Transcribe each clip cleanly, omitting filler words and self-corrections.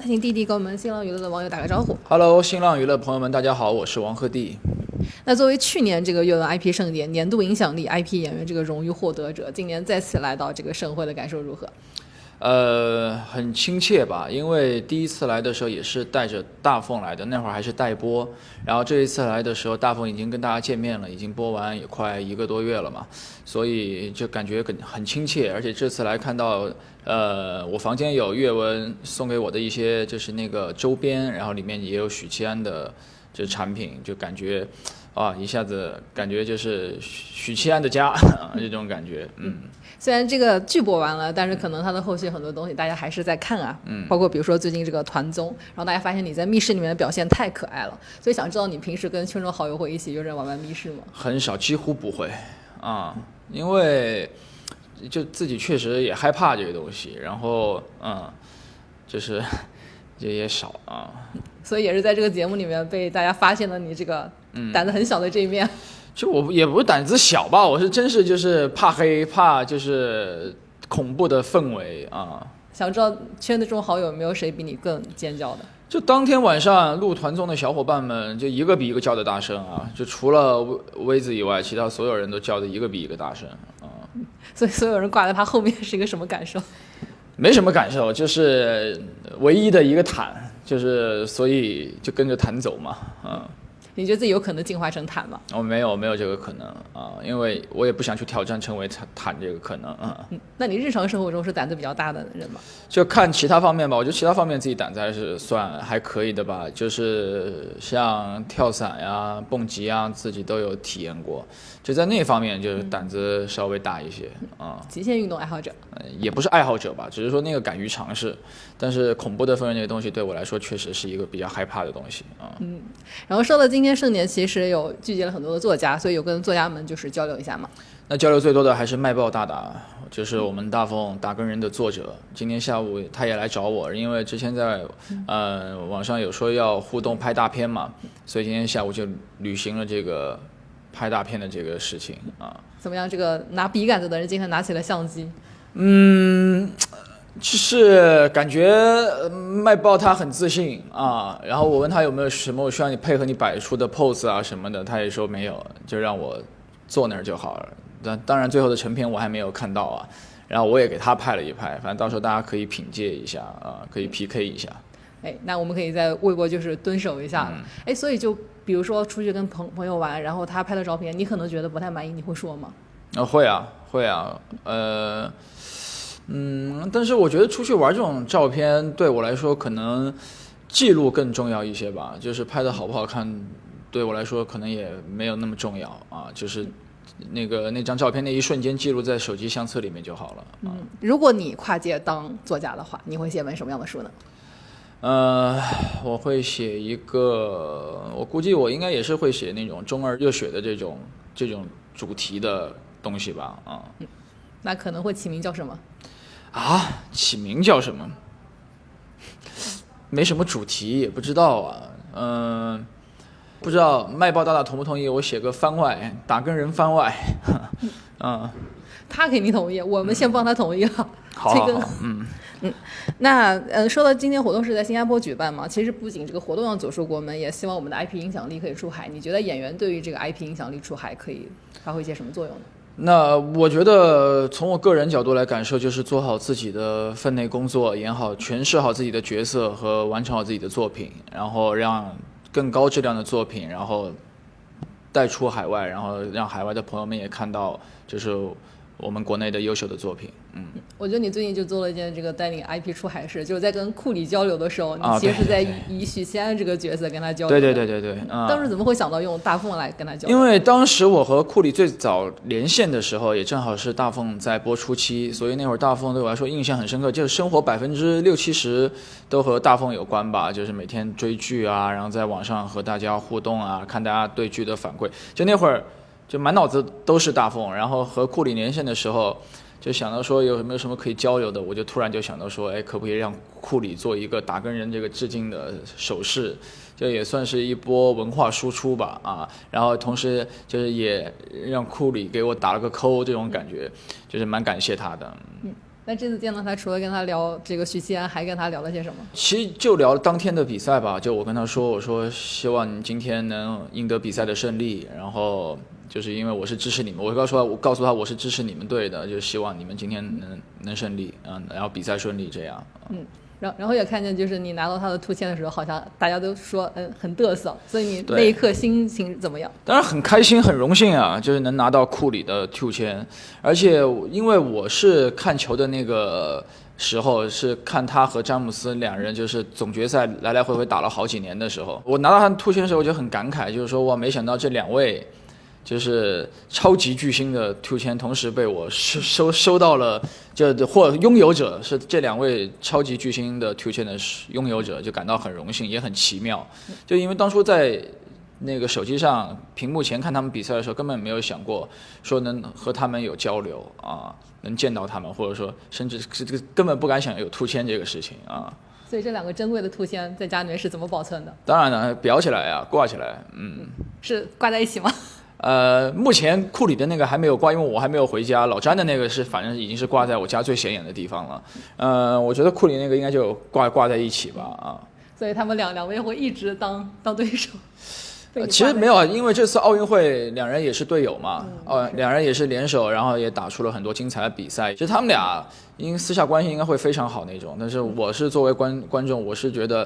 请弟弟跟我们新浪娱乐的网友打个招呼。Hello， 新浪娱乐朋友们，大家好，我是王鹤棣。那作为去年这个阅文 IP 盛典年度影响力 IP 演员这个荣誉获得者，今年再次来到这个盛会的感受如何？很亲切吧，因为第一次来的时候也是带着大凤来的，那会儿还是待播，然后这一次来的时候，大凤已经跟大家见面了，已经播完也快1个多月了嘛，所以就感觉很亲切，而且这次来看到，我房间有阅文送给我的一些就是那个周边，然后里面也有许七安的这产品，就感觉啊，一下子感觉就是许七安的家这种感觉，虽然这个剧播完了，但是可能它的后续很多东西大家还是在看啊，包括比如说最近这个团综，然后大家发现你在密室里面的表现太可爱了，所以想知道你平时跟圈中好友会一起约着玩密室吗？很少，几乎不会啊，因为就自己确实也害怕这个东西，然后就是也少啊，所以也是在这个节目里面被大家发现了你这个胆子很小的这一面。就我也不是胆子小吧，我是真是就是怕黑，怕就是恐怖的氛围啊。想知道圈子中好友有没有谁比你更尖叫的？就当天晚上录团综的小伙伴们，就一个比一个叫的大声啊！就除了威子以外，其他所有人都叫的一个比一个大声啊。所以所有人挂在他后面是一个什么感受？没什么感受，就是唯一的一个坦，就是所以就跟着坦走嘛，你觉得自己有可能进化成坦吗？没有这个可能啊，因为我也不想去挑战成为坦这个可能啊。那你日常生活中是胆子比较大的人吗？就看其他方面吧，我觉得其他方面自己胆子还是算还可以的吧，就是像跳伞呀、蹦极啊，自己都有体验过，就在那方面就是胆子稍微大一些啊。极限运动爱好者？也不是爱好者吧，只是说那个敢于尝试，但是恐怖的氛围那个东西对我来说确实是一个比较害怕的东西啊。然后说到今天盛典，其实有聚集了很多的作家，所以有跟作家们就是交流一下嘛。那交流最多的还是卖报大大，就是我们大凤打更人的作者。今天下午他也来找我，因为之前在网上有说要互动拍大片嘛，所以今天下午就履行了这个拍大片的这个事情啊。怎么样？这个拿笔杆子的人今天拿起了相机。就是感觉卖报他很自信啊，然后我问他有没有什么我需要你配合你摆出的 pose 啊什么的，他也说没有，就让我坐那儿就好了。当然最后的成片我还没有看到啊，然后我也给他拍了一拍，反正到时候大家可以品鉴一下啊，可以 PK 一下。那我们可以在微博就是蹲守一下了。所以就比如说出去跟朋友玩，然后他拍的照片你可能觉得不太满意，你会说吗？会啊，但是我觉得出去玩这种照片对我来说可能记录更重要一些吧，就是拍的好不好看对我来说可能也没有那么重要啊，就是那张照片那一瞬间记录在手机相册里面就好了。如果你跨界当作家的话，你会写本什么样的书呢？我会写一个，我估计我应该也是会写那种中二热血的这种主题的东西吧啊。那可能会起名叫什么？起名叫什么？没什么主题，也不知道啊。不知道卖报大大同不同意我写个番外，打更人番外。他肯定同意，我们先帮他同意了。好，那说到今天活动是在新加坡举办嘛，其实不仅这个活动要走出国门，也希望我们的 IP 影响力可以出海。你觉得演员对于这个 IP 影响力出海可以发挥一些什么作用呢？那我觉得从我个人角度来感受，就是做好自己的分内工作，演好、诠释好自己的角色和完成好自己的作品，然后让更高质量的作品，然后带出海外，然后让海外的朋友们也看到，就是我们国内的优秀的作品。我觉得你最近就做了一件这个带领 IP 出海事，就是在跟库里交流的时候，你其实是在以许仙安这个角色跟他交流。对。当时怎么会想到用大凤来跟他交流？因为当时我和库里最早连线的时候，也正好是大凤在播初期，所以那会儿大凤对我来说印象很深刻，就是生活60%-70%都和大凤有关吧，就是每天追剧啊，然后在网上和大家互动啊，看大家对剧的反馈，就那会儿就满脑子都是大凤，然后和库里连线的时候。就想到说有没有什么可以交流的，我就突然就想到说，可不可以让库里做一个打更人这个致敬的手势，就也算是一波文化输出吧啊。然后同时就是也让库里给我打了个扣，这种感觉就是蛮感谢他的。那这次见到他，除了跟他聊这个许七安，还跟他聊了些什么？其实就聊当天的比赛吧，就我跟他说，我说希望你今天能赢得比赛的胜利，然后就是因为我是支持你们，我告诉他我是支持你们队的，就希望你们今天能胜利，然后比赛顺利这样。然后也看见，就是你拿到他的突签的时候，好像大家都说很嘚瑟，所以你那一刻心情怎么样？当然很开心，很荣幸啊，就是能拿到库里的突签，而且因为我是看球的那个时候是看他和詹姆斯两人就是总决赛来来回回打了好几年的时候，我拿到他的突签的时候我就很感慨，就是说哇，没想到这两位就是超级巨星的突签同时被我收到了，或拥有者是这两位超级巨星的突签的拥有者，就感到很荣幸，也很奇妙。就因为当初在那个手机上屏幕前看他们比赛的时候，根本没有想过说能和他们有交流啊，能见到他们，或者说甚至根本不敢想有突签这个事情啊。所以这两个珍贵的突签在家里面是怎么保存的？当然了，裱起来呀，挂起来，是挂在一起吗？目前库里的那个还没有挂，因为我还没有回家。老詹的那个是，反正已经是挂在我家最显眼的地方了。我觉得库里那个应该就挂在一起吧，啊。所以他们两位会一直当对手。其实没有，因为这次奥运会两人也是队友嘛，两人也是联手，然后也打出了很多精彩的比赛。其实他们俩私下关系应该会非常好那种，但是我是作为观众，我是觉得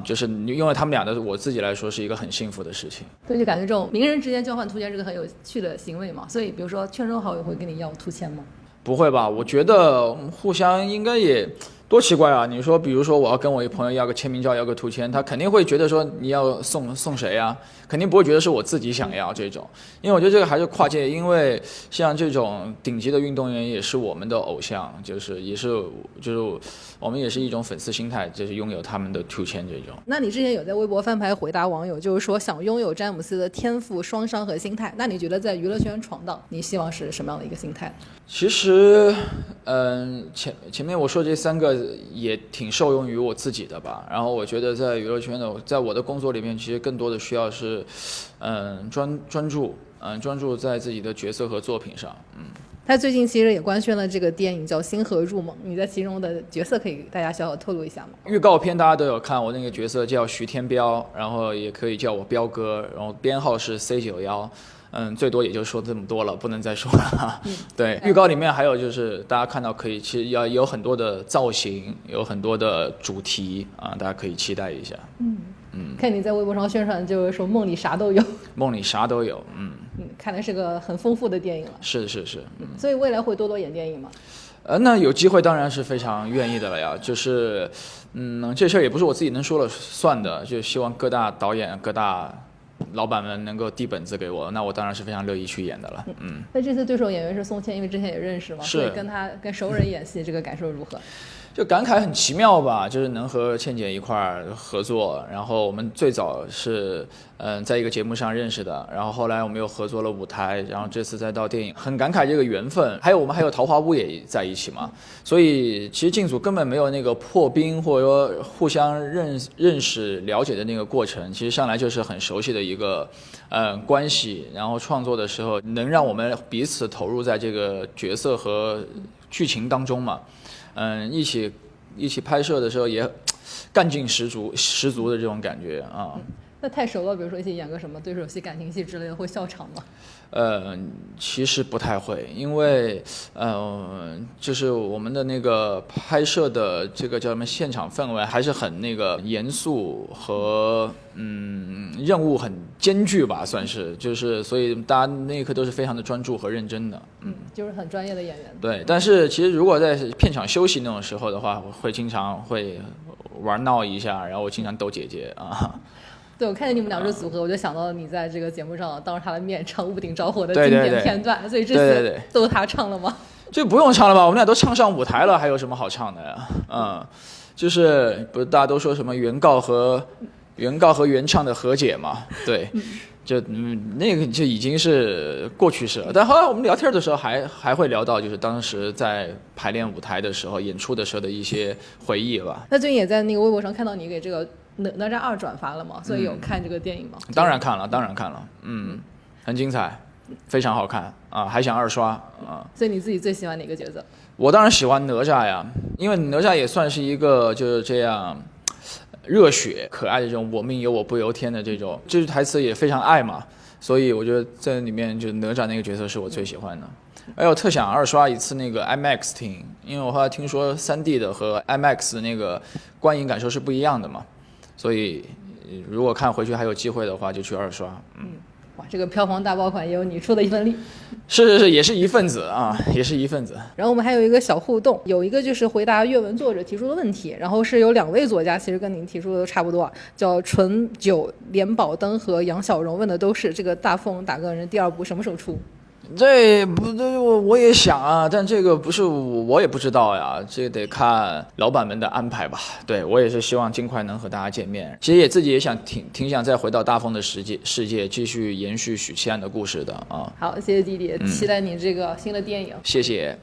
就是因为他们俩的我自己来说是一个很幸福的事情。对，就感觉这种名人之间交换突签是个很有趣的行为嘛。所以比如说圈中好友会跟你要突签吗？不会吧，我觉得互相应该也多奇怪啊！你说，比如说我要跟我一朋友要个签名照，要个突签，他肯定会觉得说你要送谁啊？肯定不会觉得是我自己想要这种，因为我觉得这个还是跨界，因为像这种顶级的运动员也是我们的偶像，就是我们也是一种粉丝心态，就是拥有他们的突签这种。那你之前有在微博翻牌回答网友，就是说想拥有詹姆斯的天赋、双商和心态，那你觉得在娱乐圈闯荡，你希望是什么样的一个心态？其实，前面我说这三个也挺受用于我自己的吧。然后我觉得在娱乐圈的，在我的工作里面，其实更多的需要是，专注在自己的角色和作品上。他最近其实也官宣了这个电影叫《星河入梦》，你在其中的角色可以给大家小小透露一下吗？预告片大家都有看，我那个角色叫徐天彪，然后也可以叫我彪哥，然后编号是 C91。最多也就说这么多了，不能再说了。对，预告里面还有就是大家看到其实有很多的造型，有很多的主题啊，大家可以期待一下。看你在微博上宣传，就是说梦里啥都有。梦里啥都有，看来是个很丰富的电影了。是。所以未来会多演电影吗？那有机会当然是非常愿意的了呀。就是，这事儿也不是我自己能说了算的，就希望各大导演、各大老板们能够递本子给我，那我当然是非常乐意去演的了。那这次对手演员是宋茜，因为之前也认识嘛，所以跟熟人演戏，这个感受如何？就感慨很奇妙吧，就是能和倩姐一块儿合作，然后我们最早是在一个节目上认识的，然后后来我们又合作了舞台，然后这次再到电影，很感慨这个缘分。还有我们还有桃花坞也在一起嘛，所以其实进组根本没有那个破冰或者说互相认识了解的那个过程，其实上来就是很熟悉的一个关系，然后创作的时候能让我们彼此投入在这个角色和剧情当中嘛。一起拍摄的时候也干劲十足的这种感觉啊。那太熟了，比如说一起演个什么对手戏、感情戏之类的，会笑场吗？其实不太会，因为就是我们的那个拍摄的这个叫什么现场氛围还是很那个严肃和任务很艰巨吧，算是，就是所以大家那一刻都是非常的专注和认真的。就是很专业的演员。对，但是其实如果在片场休息那种时候的话，我会经常会玩闹一下，然后我经常逗姐姐啊。对，我看见你们两个组合，我就想到你在这个节目上当着他的面唱《屋顶着火》的经典片段，所以这次都他唱了吗？这不用唱了吧，我们俩都唱上舞台了，还有什么好唱的呀？就是不是大家都说什么原告和原唱的和解嘛？对，就那个就已经是过去式了。但后来我们聊天的时候还会聊到，就是当时在排练舞台的时候、演出的时候的一些回忆吧。那最近也在那个微博上看到你给这个哪吒2转发了嘛，所以有看这个电影吗？当然看了，很精彩，非常好看啊，还想2刷啊。所以你自己最喜欢哪个角色？我当然喜欢哪吒呀，因为哪吒也算是一个就是这样热血可爱的这种我命由我不由天的这种，这句台词也非常爱嘛，所以我觉得在里面就哪吒那个角色是我最喜欢的。而且我特想二刷一次那个 IMAX 厅，因为我后来听说 3D 的和 IMAX 的那个观影感受是不一样的嘛，所以如果看回去还有机会的话就去二刷。哇，这个票房大爆款也有你出的一份力。是，也是一份子啊，也是一份子。然后我们还有一个小互动，有一个就是回答阅文作者提出的问题，然后是有2位作家，其实跟您提出的都差不多，叫纯九、连宝登和杨小荣，问的都是这个大奉打更人第2部什么时候出？这不，我也想啊，但这个不是我也不知道呀，这得看老板们的安排吧。对，我也是希望尽快能和大家见面。其实自己也想挺想再回到大奉的世界，继续延续许七安的故事的啊。好，谢谢弟弟，期待你这个新的电影。谢谢。